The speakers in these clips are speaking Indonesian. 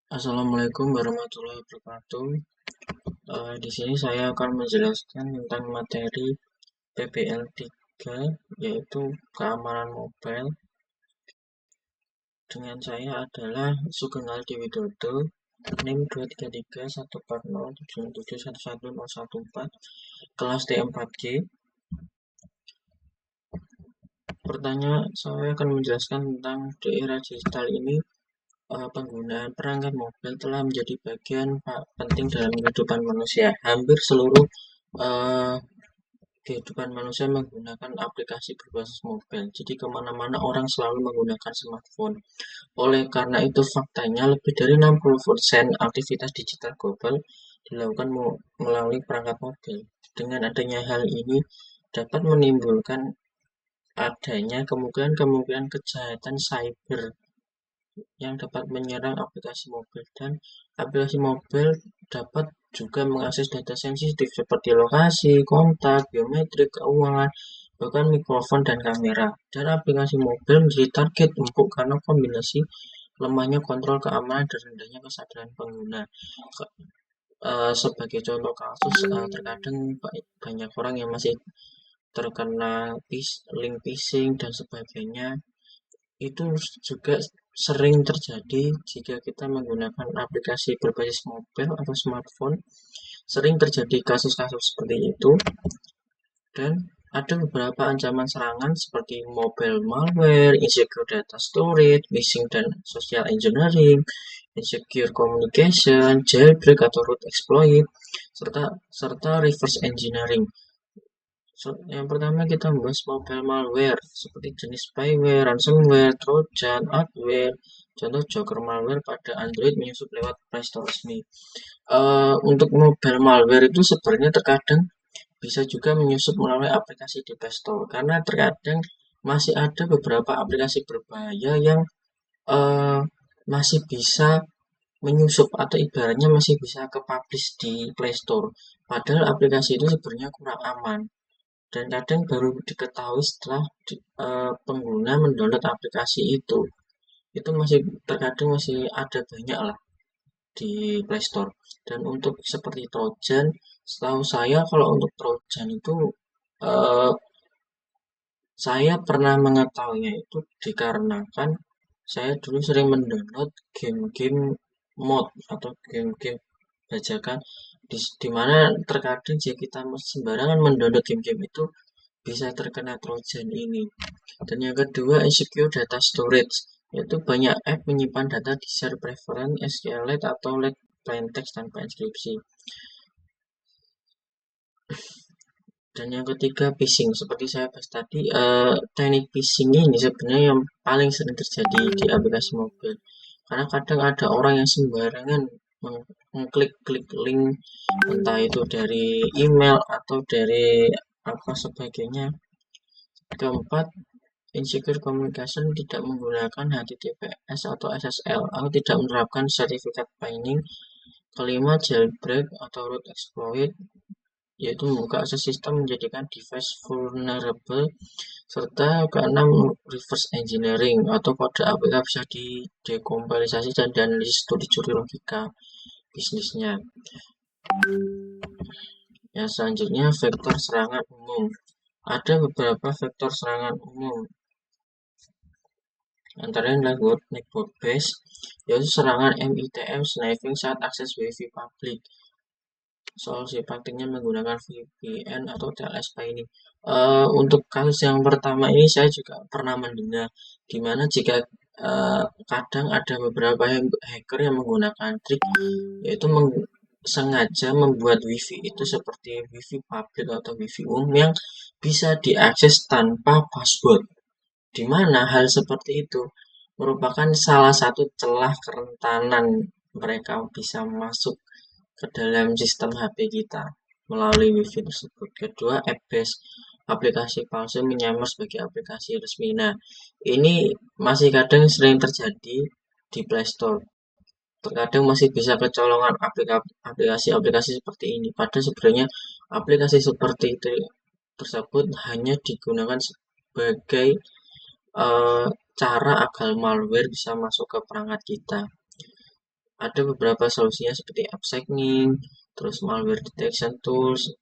Assalamualaikum warahmatullahi wabarakatuh. Di sini saya akan menjelaskan tentang materi PBL 3, yaitu keamanan mobile. Dengan saya adalah Sugeng Aldi Widodo, NIM 2331407771114, kelas T4G. Pertanyaan saya akan menjelaskan tentang di era digital ini, penggunaan perangkat mobil telah menjadi bagian penting dalam kehidupan manusia. Hampir seluruh uh, kehidupan manusia menggunakan aplikasi berbasis mobile. Jadi kemana-mana orang selalu menggunakan smartphone. Oleh karena itu faktanya lebih dari 60% aktivitas digital global dilakukan melalui perangkat mobil. Dengan adanya hal ini dapat menimbulkan adanya kemungkinan-kemungkinan kejahatan cyber yang dapat menyerang aplikasi mobil, dan aplikasi mobil dapat juga mengakses data sensitif seperti lokasi, kontak, biometrik, keuangan, bahkan mikrofon dan kamera. Dan aplikasi mobil menjadi target empuk karena kombinasi lemahnya kontrol keamanan dan rendahnya kesadaran pengguna. Sebagai contoh kasus, terkadang banyak orang yang masih terkena link phishing dan sebagainya. Itu juga sering terjadi jika kita menggunakan aplikasi berbasis mobile atau smartphone. Sering terjadi kasus-kasus seperti itu, dan ada beberapa ancaman serangan seperti mobile malware, insecure data storage, phishing dan social engineering, insecure communication, jailbreak atau root exploit, serta serta reverse engineering. Yang pertama kita membahas mobile malware seperti jenis spyware, ransomware, trojan, adware. Contoh Joker malware pada Android menyusup lewat Play Store resmi. Untuk mobile malware itu sebenarnya terkadang bisa juga menyusup melalui aplikasi di Play Store, karena terkadang masih ada beberapa aplikasi berbahaya yang uh, masih bisa menyusup atau ibaratnya masih bisa ke-publish di Play Store. Padahal aplikasi itu sebenarnya kurang aman, dan kadang baru diketahui setelah pengguna mendownload aplikasi itu. Itu masih terkadang masih ada banyak lah di Play Store. Dan untuk seperti Trojan, setahu saya kalau untuk Trojan itu eh, saya pernah mengetahuinya itu dikarenakan saya dulu sering mendownload game-game mod atau game-game bajakan, di mana terkadang jika kita sembarangan mendownload game-game itu bisa terkena Trojan ini. Dan yang kedua, insecure data storage, yaitu banyak app menyimpan data di share preference, SQLite atau let plaintext tanpa inskripsi. Dan yang ketiga, phishing. Seperti saya bahas tadi, teknik phishing ini sebenarnya yang paling sering terjadi di aplikasi mobil. Karena kadang ada orang yang sembarangan mengklik-klik link, entah itu dari email atau dari apa sebagainya. Keempat, insecure communication, tidak menggunakan HTTPS atau SSL atau tidak menerapkan sertifikat binding. Kelima, jailbreak atau root exploit, yaitu membuka akses sistem menjadikan device vulnerable. Serta keenam, reverse engineering atau kode APK bisa didekompilasi dan dianalisis untuk dicuri logika bisnisnya. Yang selanjutnya, vektor serangan umum. Ada beberapa vektor serangan umum, antaranya adalah network base, yaitu serangan MITM sniping saat akses WiFi publik. Solusi praktiknya menggunakan VPN atau TLS ini. Untuk kasus yang pertama ini saya juga pernah mendengar, di mana jika kadang ada beberapa hacker yang menggunakan trik, yaitu sengaja membuat WiFi itu seperti WiFi publik atau WiFi umum yang bisa diakses tanpa password, di mana hal seperti itu merupakan salah satu celah kerentanan mereka bisa masuk ke dalam sistem HP kita melalui WiFi tersebut. Kedua, app-based aplikasi palsu menyamar sebagai aplikasi resmi. Nah, ini masih kadang sering terjadi di Play Store. Terkadang masih bisa kecolongan aplikasi-aplikasi seperti ini. Padahal sebenarnya aplikasi seperti itu tersebut hanya digunakan sebagai cara agar malware bisa masuk ke perangkat kita. Ada beberapa solusinya seperti upsigning, terus malware detection tools.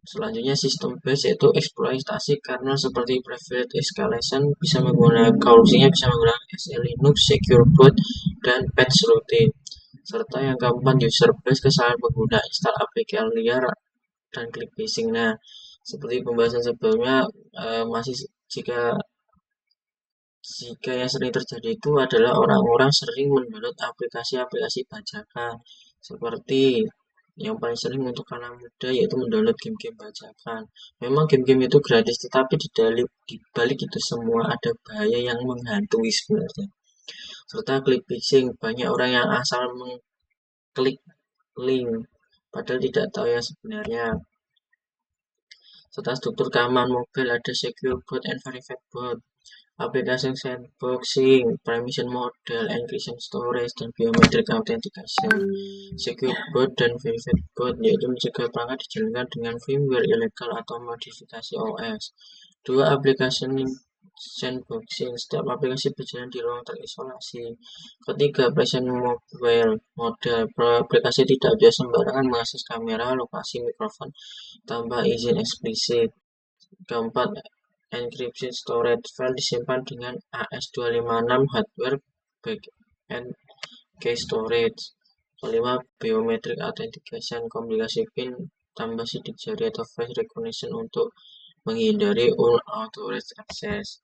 Selanjutnya sistem based yaitu eksploitasi kernel seperti private escalation bisa menggunakan solusinya bisa menggunakan SE Linux, secure boot, dan patch routine. Serta yang keempat user based kesalahan pengguna install aplikasi liar dan klik phishing. Nah, seperti pembahasan sebelumnya masih jika jika yang sering terjadi itu adalah orang-orang sering mendownload aplikasi-aplikasi bajakan seperti yang paling sering untuk anak muda yaitu mendownload game-game bajakan. Memang game-game itu gratis, tetapi di balik itu semua ada bahaya yang menghantui sebenarnya. Serta klik phishing, banyak orang yang asal mengklik link padahal tidak tahu yang sebenarnya. Serta struktur keamanan mobil ada secure boot and verified boot. Aplikasi sandboxing, permission model, encryption storage, dan biometric authentication. Secure boot dan verified boot yaitu mencegah perangkat dijalankan dengan firmware ilegal atau modifikasi OS. Dua aplikasi sandboxing, setiap aplikasi berjalan di ruang terisolasi. Ketiga, present mobile model, aplikasi tidak bisa sembarangan mengakses kamera, lokasi, mikrofon tanpa izin eksplisit. Keempat, encryption storage file disimpan dengan AS256 hardware backend key storage. Kelima, biometric authentication komunikasi PIN tambah sidik jari atau face recognition untuk menghindari unauthorized access.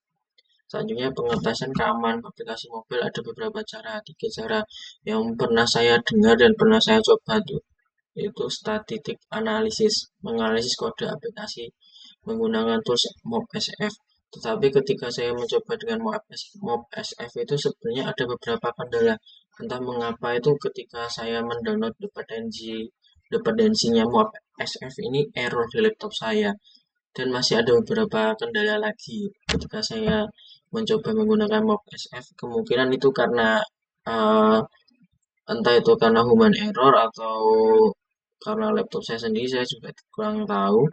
Selanjutnya pengetasan keamanan aplikasi mobil ada beberapa cara, 3 cara yang pernah saya dengar dan pernah saya coba yaitu static analysis, menganalisis kode aplikasi menggunakan tools MobSF. Tetapi ketika saya mencoba dengan MobSF itu sebenarnya ada beberapa kendala. Entah mengapa itu ketika saya mendownload dependensinya MobSF ini error di laptop saya. Dan masih ada beberapa kendala lagi ketika saya mencoba menggunakan MobSF. Kemungkinan itu karena entah itu karena human error atau karena laptop saya sendiri, saya juga kurang tahu.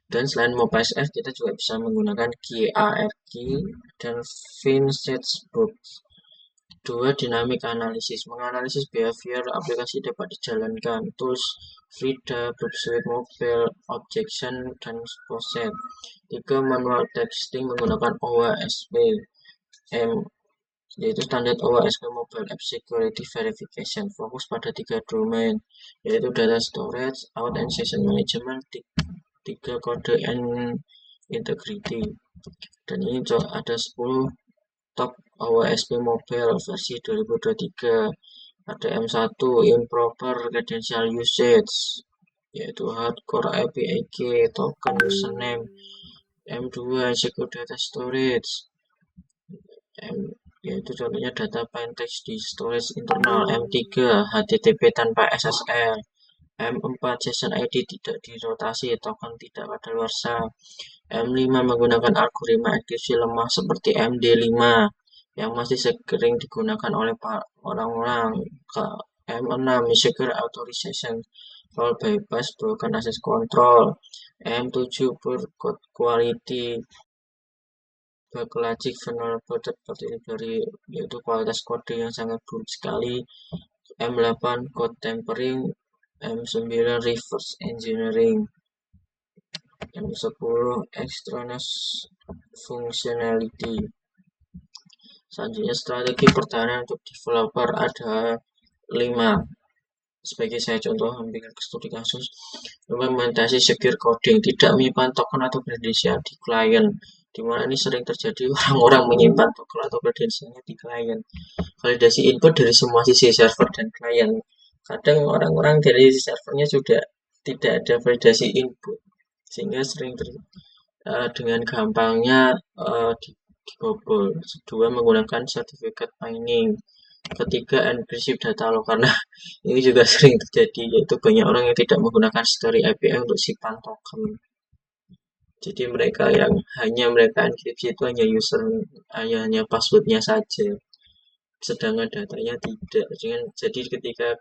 Dan selain MobSF, kita juga bisa menggunakan KeyARG dan Box. Dua, dynamic analysis. Menganalisis behavior aplikasi dapat dijalankan. Tools, Frida, Suite Mobile, Objection, dan Poset. 3, manual testing menggunakan OWASP. Yaitu standar OWASP Mobile App Security Verification. Fokus pada 3 domain, yaitu data storage, out and session management, 3 kode and integrity. Dan ini ada 10 top OWASP Mobile versi 2023. Ada M1 improper credential usage, yaitu hardcore API key, token username. M2 secure data storage, yaitu contohnya data plain text di storage internal. M3 HTTP tanpa SSL. M4 session ID tidak dirotasi, token tidak kadaluarsa. M5 menggunakan algoritma enkripsi lemah seperti MD5 yang masih sering digunakan oleh orang-orang. M6 secure authorization role bypass broken access control. M7 poor code quality logic vulnerable third dari yaitu kualitas kode yang sangat buruk sekali. M8 code tampering. M9 reverse engineering. M10 extraneous functionality. Selanjutnya strategi pertahanan untuk developer ada 5. Sebagai saya contoh ambil studi kasus, implementasi secure coding, tidak menyimpan token atau kredensial di klien, di mana ini sering terjadi orang-orang menyimpan token atau kredensialnya di klien. Validasi input dari semua sisi server dan klien. Kadang orang-orang dari servernya sudah tidak ada validasi input, sehingga sering dengan gampangnya dibobol. Kedua, menggunakan sertifikat mining. Ketiga, enkripsi data lo, karena ini juga sering terjadi, yaitu banyak orang yang tidak menggunakan story API untuk simpan token. Jadi mereka yang mereka enkripsi itu hanya passwordnya saja, sedangkan datanya tidak. Jadi ketika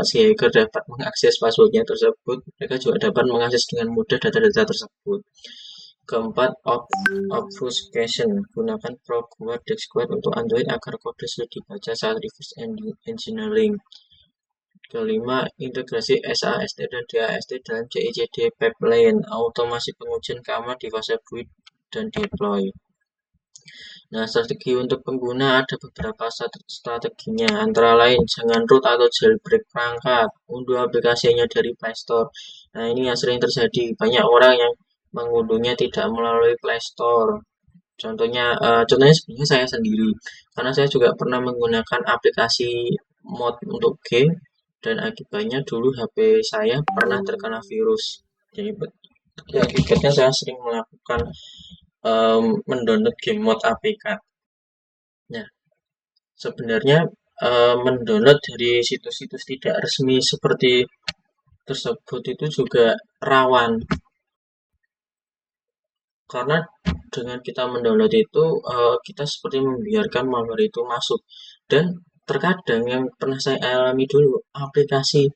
si hacker dapat mengakses passwordnya tersebut, mereka juga dapat mengakses dengan mudah data-data tersebut. Keempat, obfuscation. Gunakan ProQuad DexQuad untuk Android agar kode sulit dibaca saat reverse engineering. Kelima, integrasi SAST dan DAST dalam CICD pipeline, automasi pengujian keamanan di fase build dan deploy. Nah, strategi untuk pengguna ada beberapa strateginya, antara lain jangan root atau jailbreak perangkat, unduh aplikasinya dari Play Store. Nah, ini yang sering terjadi, banyak orang yang mengunduhnya tidak melalui Play Store. Contohnya sebenarnya saya sendiri, karena saya juga pernah menggunakan aplikasi mod untuk game, dan akibatnya dulu HP saya pernah terkena virus. Jadi akibatnya saya sering melakukan mendownload game mod APK. Nah, sebenarnya mendownload dari situs-situs tidak resmi seperti tersebut itu juga rawan, karena dengan kita mendownload itu kita seperti membiarkan malware itu masuk, dan terkadang yang pernah saya alami dulu, aplikasi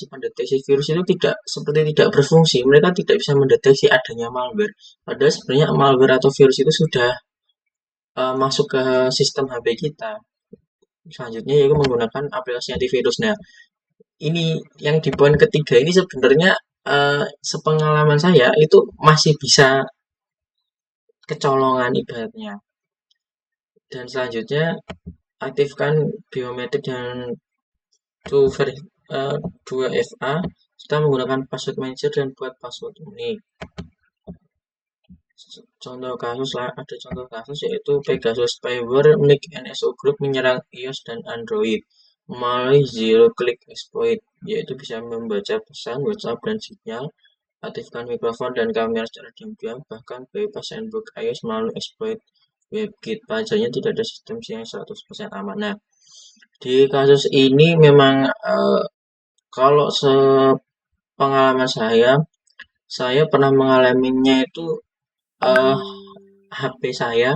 pendeteksi virus itu tidak berfungsi. Mereka tidak bisa mendeteksi adanya malware, padahal sebenarnya malware atau virus itu sudah masuk ke sistem HP kita. Selanjutnya yaitu menggunakan aplikasi antivirus. Nah, ini yang di poin ketiga ini sebenarnya sepengalaman saya itu masih bisa kecolongan ibaratnya. Dan selanjutnya aktifkan biometrik dan 2FA kita menggunakan password manager dan buat password unik. Ada contoh kasus yaitu Pegasus spyware milik NSO Group menyerang iOS dan Android melalui zero click exploit, yaitu bisa membaca pesan WhatsApp dan sinyal, aktifkan mikrofon dan kamera secara diam-diam, bahkan bypass sandbox iOS melalui exploit WebKit. Pasalnya tidak ada sistem yang 100% aman. Nah, di kasus ini memang kalau sepengalaman saya pernah mengalaminya itu HP saya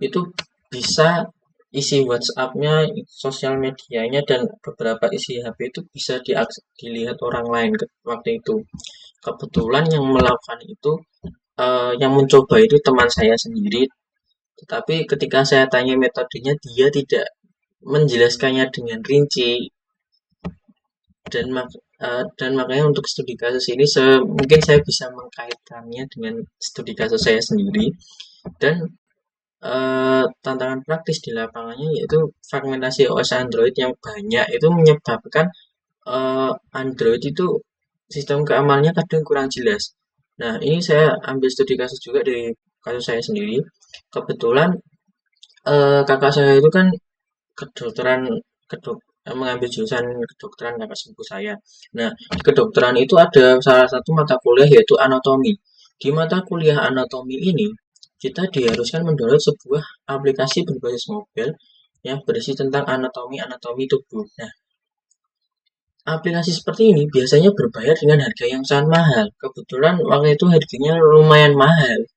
itu bisa isi WhatsApp-nya, sosial medianya, dan beberapa isi HP itu bisa dilihat orang lain waktu itu. Kebetulan yang melakukan itu, yang mencoba itu teman saya sendiri, tetapi ketika saya tanya metodenya, dia tidak menjelaskannya dengan rinci, dan makanya untuk studi kasus ini mungkin saya bisa mengkaitkannya dengan studi kasus saya sendiri. Dan tantangan praktis di lapangannya yaitu fragmentasi OS Android yang banyak itu menyebabkan Android itu sistem keamanannya kadang kurang jelas. Nah, ini saya ambil studi kasus juga dari kasus saya sendiri. Kebetulan kakak saya itu kan kedokteran mengambil jurusan kedokteran kakak sepupu saya. Nah, di kedokteran itu ada salah satu mata kuliah yaitu anatomi. Di mata kuliah anatomi ini kita diharuskan mendownload sebuah aplikasi berbasis mobile yang berisi tentang anatomi tubuh. Nah, aplikasi seperti ini biasanya berbayar dengan harga yang sangat mahal. Kebetulan waktu itu harganya lumayan mahal.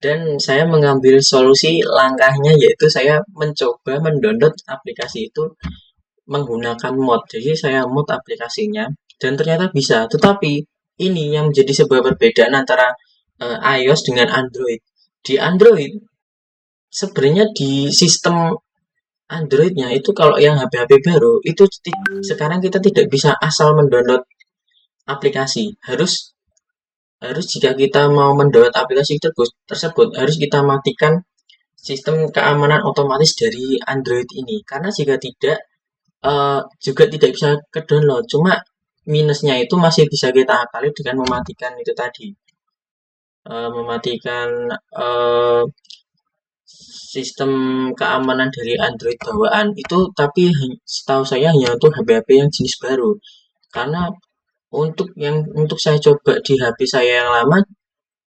Dan saya mengambil solusi langkahnya yaitu saya mencoba mendownload aplikasi itu menggunakan mod. Jadi saya mod aplikasinya dan ternyata bisa. Tetapi ini yang menjadi sebuah perbedaan antara iOS dengan Android. Di Android sebenarnya di sistem Androidnya itu kalau yang HP-HP baru itu sekarang kita tidak bisa asal mendownload aplikasi. Harus jika kita mau mendownload aplikasi tersebut harus kita matikan sistem keamanan otomatis dari Android ini. Karena jika tidak juga tidak bisa ke download. Cuma minusnya itu masih bisa kita akali dengan mematikan itu tadi, mematikan sistem keamanan dari Android bawaan itu. Tapi setahu saya hanya untuk HP-HP yang jenis baru, karena untuk saya coba di HP saya yang lama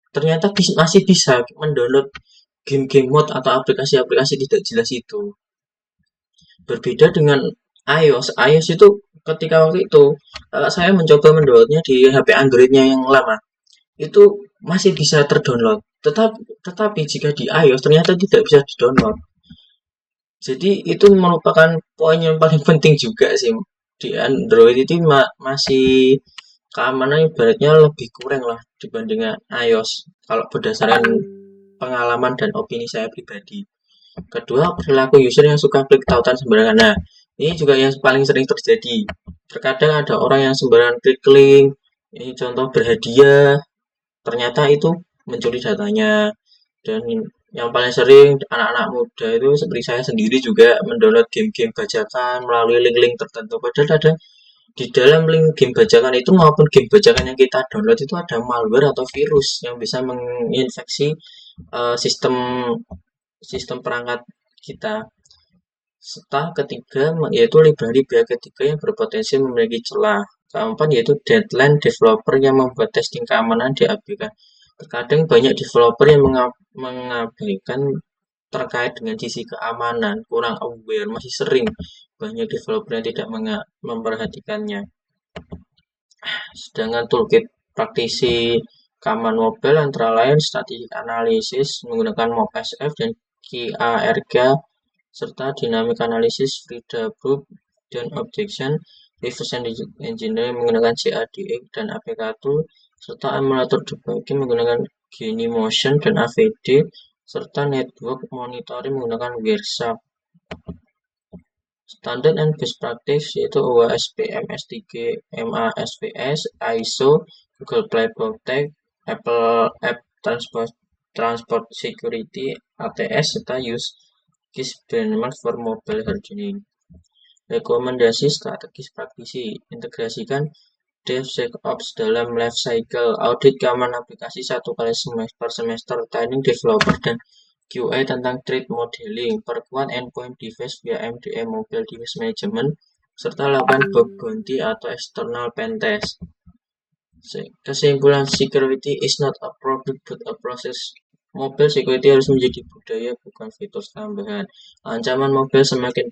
ternyata masih bisa mendownload game-game mod atau aplikasi-aplikasi tidak jelas itu. Berbeda dengan iOS itu ketika waktu itu saya mencoba mendownloadnya di HP Androidnya yang lama itu masih bisa terdownload, tetapi jika di iOS ternyata tidak bisa didownload. Jadi itu merupakan poin yang paling penting juga sih, di Android itu masih keamanan ibaratnya lebih kurang lah dibandingkan iOS kalau berdasarkan pengalaman dan opini saya pribadi. Kedua, perilaku user yang suka klik tautan sembarangan. Nah, ini juga yang paling sering terjadi. Terkadang ada orang yang sembarangan klik link, ini contoh berhadiah, ternyata itu mencuri datanya. Dan yang paling sering anak-anak muda itu seperti saya sendiri juga mendownload game-game bajakan melalui link-link tertentu. Padahal ada di dalam link game bajakan itu maupun game bajakan yang kita download itu ada malware atau virus yang bisa menginfeksi sistem sistem perangkat kita. Serta ketiga yaitu library pihak ketiga yang berpotensi memiliki celah. Keempat yaitu deadline developer yang membuat testing keamanan diabaikan. Terkadang banyak developer yang mengabaikan terkait dengan sisi keamanan, kurang aware, masih sering banyak developer yang tidak memperhatikannya. Sedangkan toolkit praktisi keamanan mobile antara lain static analysis menggunakan MobSF dan QARG serta dynamic analysis, Frida Group, dan objection, reverse engineering menggunakan CADX dan APK tool, serta emulator debugging menggunakan Genymotion dan AVD, serta network monitoring menggunakan Wireshark. Standard and best practice yaitu OWASP MS3, MASVS, ISO, Google Play Protect, Apple App Transport Security (ATS) serta use case benchmark for mobile hardening. Rekomendasi strategis praktisi, integrasikan DevSecOps dalam life cycle, audit keamanan aplikasi 1 kali per semester, training developer dan QA tentang threat modeling, perkuat endpoint device via MDM Mobile Device Management, serta lakukan bug bounty atau external pentest. Kesimpulan, security is not a product but a process. Mobile security harus menjadi budaya, bukan fitur tambahan. Ancaman mobile semakin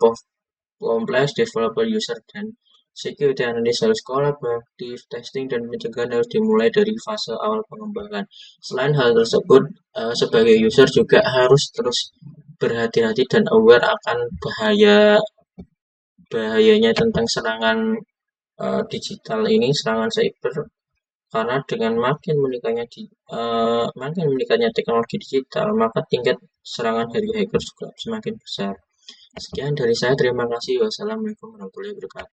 kompleks, developer, user, dan security analyst harus kolaboratif, testing dan pencegahan harus dimulai dari fase awal pengembangan. Selain hal tersebut, sebagai user juga harus terus berhati-hati dan aware akan bahayanya tentang serangan digital ini, serangan cyber. Karena dengan makin meningkatnya teknologi digital, maka tingkat serangan dari hacker juga semakin besar. Sekian dari saya, terima kasih. Wassalamualaikum warahmatullahi wabarakatuh.